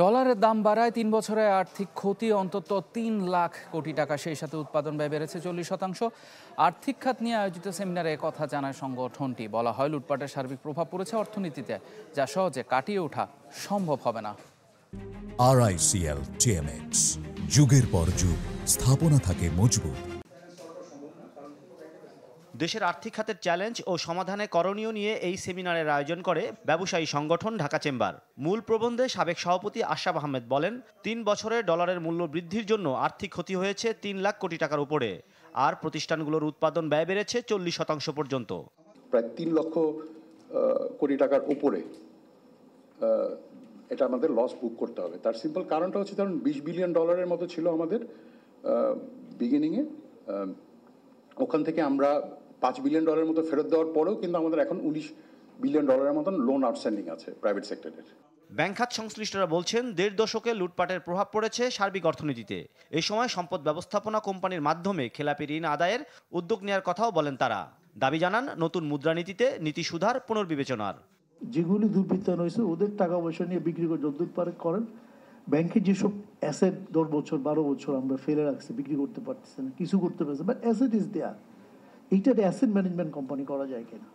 ডলারের দাম বাড়ায় ৩ বছরে আর্থিক ক্ষতি অন্তত ৩ লাখ কোটি টাকা। সেই সাথে উৎপাদন ব্যয় বেড়েছে 40%। আর্থিক খাত নিয়ে আয়োজিত সেমিনারে কথা জানায় সংগঠনটি। বলা হয়, লুটপাটের সার্বিক প্রভাব পড়েছে অর্থনীতিতে, যা সহজে কাটিয়ে ওঠা সম্ভব হবে না। RICL TMX, যুগের পর যুগ স্থাপনা থাকে মজবুত। দেশের আর্থিক খাতের চ্যালেঞ্জ ও সমাধানে করণীয় নিয়ে এই সেমিনারের আয়োজন করে ব্যবসায়ী সংগঠন ঢাকা চেম্বার। মূল প্রবন্ধে সাবেক সভাপতি আশরাফ আহমেদ বলেন, ৩ বছরে ডলারের মূল্য বৃদ্ধির জন্য আর্থিক ক্ষতি হয়েছে ৩ লাখ কোটি টাকার উপরে, আর প্রতিষ্ঠানগুলোর উৎপাদন ব্যয় বেড়েছে 40% পর্যন্ত। প্রায় ৩ লক্ষ কোটি টাকার উপরে এটা আমাদের লস বুক করতে হবে। তার সিম্পল কারণটা হচ্ছে, ধরুন 20 বিলিয়ন ডলারের মতো ছিল আমাদের বিগিনিংয়ে, ওখান থেকে আমরা 5 বিলিয়ন ডলারের মতো ফেরত দেওয়ার পরেও কিন্তু আমাদের এখন 19 বিলিয়ন ডলারের মতন লোন আউটস্ট্যান্ডিং আছে প্রাইভেট সেক্টরের। ব্যাংক খাত সংশ্লিষ্টরা বলছেন, ১.৫ দশকে লুটপাটের প্রভাব পড়েছে সার্বিক অর্থনীতিতে। এই সময় সম্পদ ব্যবস্থাপনা কোম্পানির মাধ্যমে খেলাপি ঋণ আদায়ের উদ্যোগ নেওয়ার কথাও বলেন তারা। দাবি জানান নতুন মুদ্রানীতিতে নীতি সুধার পুনর্বিবেচনার। যেগুলি দুর্বৃত্তায়ন হয়েছে ওদের টাকা পয়সা নিয়ে বিক্রি করে যদ্দূর পারে করেন। ব্যাংকের যেসব অ্যাসেট 10 বছর 12 বছর আমরা ফেলে রাখছি, বিক্রি করতে পারতেছি না, কিছু করতে পারছে, বাট অ্যাসেট ইজ দেয়ার। এইটার অ্যাসেট ম্যানেজমেন্ট কোম্পানি করা যায় কিনা,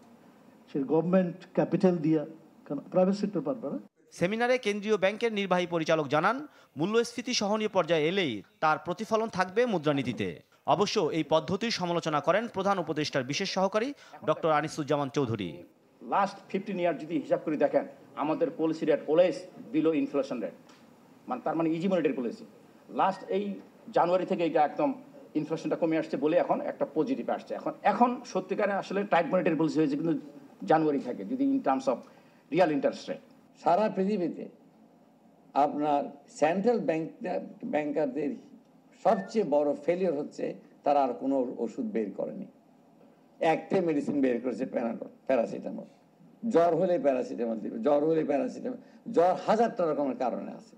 সে গভর্নমেন্ট ক্যাপিটাল দিয়া, কারণ প্রাইভেট সেক্টর পারবে না। সেমিনারে কেন্দ্রীয় ব্যাংকের নির্বাহী পরিচালক জানান, মূল্যস্ফীতি সহনীয় পর্যায়ে এলেই তার প্রতিফলন থাকবে মুদ্রানীতিতে। অবশ্য এই পদ্ধতির সমালোচনা করেন প্রধান উপদেষ্টার বিশেষ সহকারী ডক্টর আনিসুজ্জামান চৌধুরী। লাস্ট 15 ইয়ার যদি হিসাব করে দেখেন, আমাদের policy rate always below inflation rate, মানে তার মানে ইজি মনিটারি পলিসি। লাস্ট এই জানুয়ারি থেকে এটা একদম ইনফ্লেশনটা কমে আসছে বলে এখন একটা পজিটিভ আসছে। এখন সত্যিকারে আসলে টাইট মনিটারি পলিসি হয়েছে কিন্তু জানুয়ারি থেকে, যদি in terms of real interest rate. সারা পৃথিবীতে আপনার সেন্ট্রাল ব্যাংকারদের সবচেয়ে বড় ফেলিওর হচ্ছে তারা আর কোনো ওষুধ বের করেনি। একটাই মেডিসিন বের করেছে, প্যারাসিটামল। জ্বর হলে প্যারাসিটামল দিবে, জ্বর হলে প্যারাসিটামল, জ্বর হাজারটা রকমের কারণে আছে।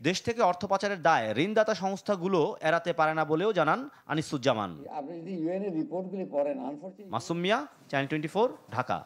দেশ থেকে অর্থ পাচারের দায় ঋণদাতা সংস্থাগুলো এড়াতে পারে না বলেও জানান আনিসুজ্জামান। আপনি যদি ইউএন এর রিপোর্টগুলি পড়েন, আনফরচুনেটলি। মাসুম মিয়া, চ্যানেল 24, ঢাকা।